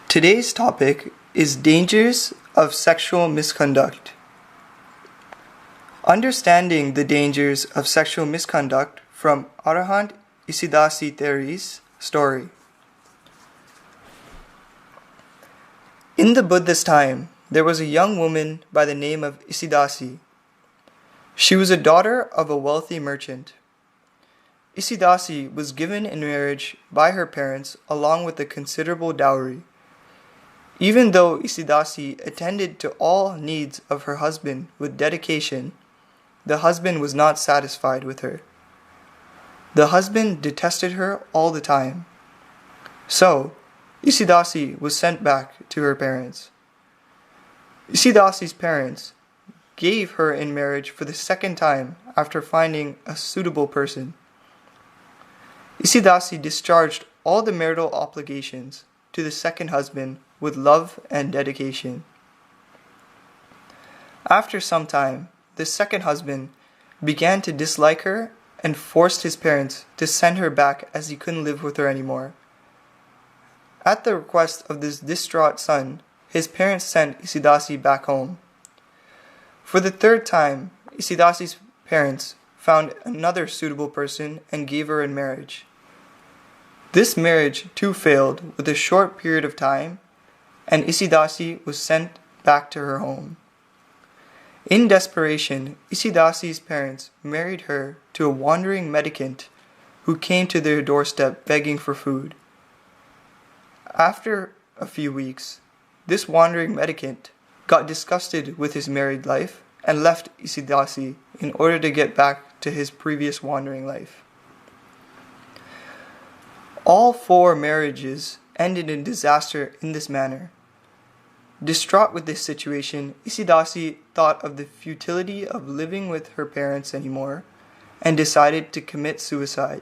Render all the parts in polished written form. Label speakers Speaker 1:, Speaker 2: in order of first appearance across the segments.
Speaker 1: Today's topic is dangers of sexual misconduct. Understanding the dangers of sexual misconduct from Arahant Isidasi Theri's story. In the Buddha's time, there was a young woman by the name of Isidasi. She was a daughter of a wealthy merchant. Isidasi was given in marriage by her parents along with a considerable dowry. Even though Isidasi attended to all needs of her husband with dedication, the husband was not satisfied with her. The husband detested her all the time. So, Isidasi was sent back to her parents. Isidasi's parents gave her in marriage for the second time after finding a suitable person. Isidasi discharged all the marital obligations to the second husband with love and dedication. After some time, the second husband began to dislike her and forced his parents to send her back as he couldn't live with her anymore. At the request of this distraught son, his parents sent Isidasi back home. For the third time, Isidasi's parents found another suitable person and gave her in marriage. This marriage too failed with a short period of time, and Isidasi was sent back to her home. In desperation, Isidasi's parents married her to a wandering mendicant who came to their doorstep begging for food. After a few weeks, this wandering mendicant got disgusted with his married life and left Isidasi in order to get back to his previous wandering life. All 4 marriages ended in disaster in this manner. Distraught with this situation, Isidasi thought of the futility of living with her parents anymore and decided to commit suicide.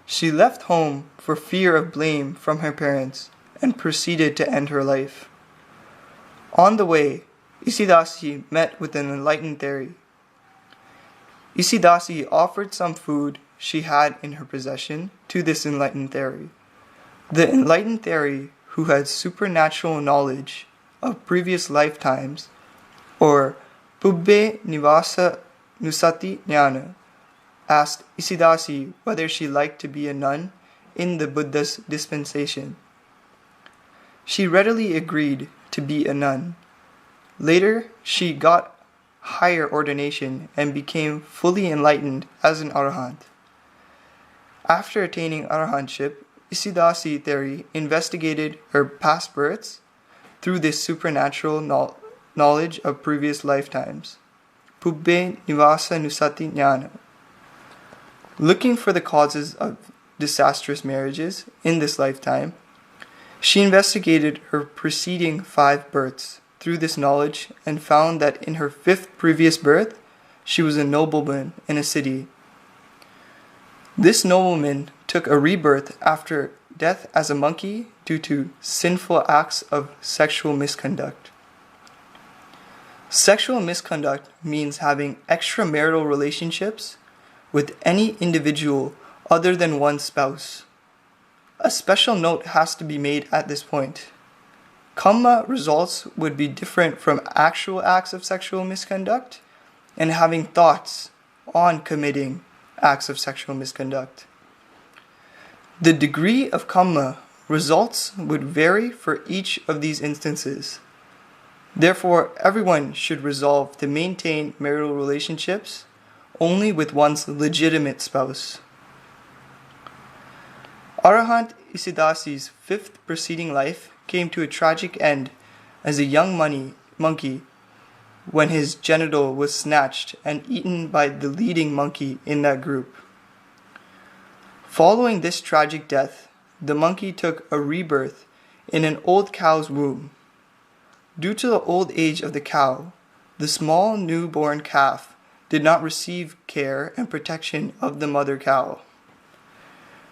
Speaker 1: She left home for fear of blame from her parents and proceeded to end her life. On the way, Isidasi met with an enlightened Theri. Isidasi offered some food she had in her possession to this enlightened Theri. The enlightened Theri, who had supernatural knowledge of previous lifetimes, or Pubbe Nivasa Nusati Jnana, asked Isidasi whether she liked to be a nun in the Buddha's dispensation. She readily agreed to be a nun. Later, she got higher ordination and became fully enlightened as an arahant. After attaining arahantship, Isidasi Theri investigated her past births through this supernatural knowledge of previous lifetimes. Pubbe Nivasa Nusati Jnana. Looking for the causes of disastrous marriages in this lifetime, she investigated her preceding 5 births through this knowledge and found that in her 5th previous birth, she was a nobleman in a city. This nobleman took a rebirth after death as a monkey due to sinful acts of sexual misconduct. Sexual misconduct means having extramarital relationships with any individual other than one's spouse. A special note has to be made at this point. Kamma results would be different from actual acts of sexual misconduct and having thoughts on committing acts of sexual misconduct. The degree of kamma results would vary for each of these instances. Therefore, everyone should resolve to maintain marital relationships only with one's legitimate spouse. Arahant Isidasi's 5th preceding life came to a tragic end as a young monkey when his genital was snatched and eaten by the leading monkey in that group. Following this tragic death, the monkey took a rebirth in an old cow's womb. Due to the old age of the cow, the small newborn calf did not receive care and protection of the mother cow.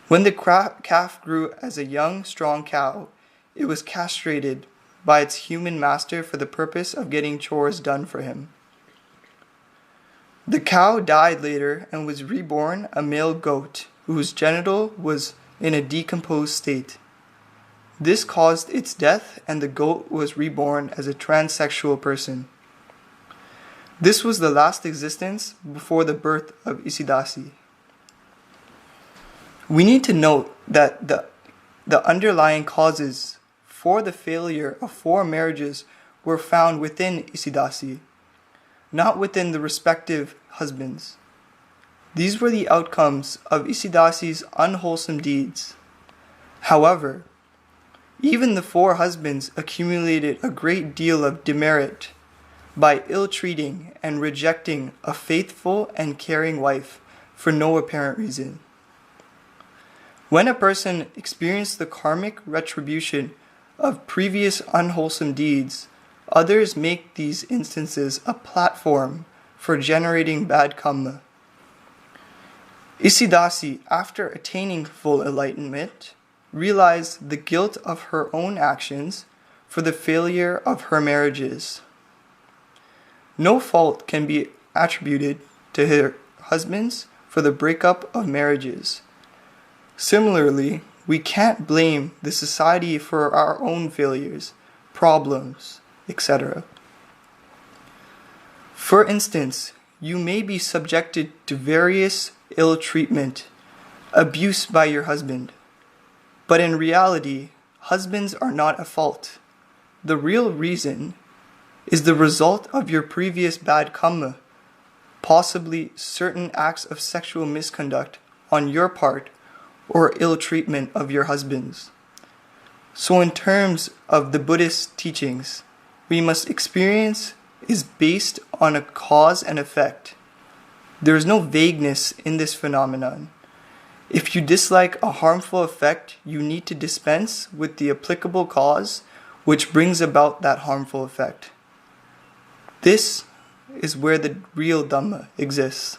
Speaker 1: When the calf grew as a young, strong cow, it was castrated by its human master for the purpose of getting chores done for him. The cow died later and was reborn a male goat whose genital was in a decomposed state. This caused its death, and the goat was reborn as a transsexual person. This was the last existence before the birth of Isidasi. We need to note that the underlying causes for the failure of 4 marriages were found within Isidasi, not within the respective husbands. These were the outcomes of Isidasi's unwholesome deeds. However, even the 4 husbands accumulated a great deal of demerit by ill-treating and rejecting a faithful and caring wife for no apparent reason. When a person experienced the karmic retribution of previous unwholesome deeds, others make these instances a platform for generating bad karma. Isidasi, after attaining full enlightenment, realized the guilt of her own actions for the failure of her marriages. No fault can be attributed to her husbands for the breakup of marriages. Similarly, we can't blame the society for our own failures, problems, etc. For instance, you may be subjected to various ill treatment, abuse by your husband. But in reality, husbands are not at fault. The real reason is the result of your previous bad karma, possibly certain acts of sexual misconduct on your part or ill treatment of your husbands. So in terms of the Buddhist teachings, we must experience is based on a cause and effect. There is no vagueness in this phenomenon. If you dislike a harmful effect, you need to dispense with the applicable cause which brings about that harmful effect. This is where the real Dhamma exists.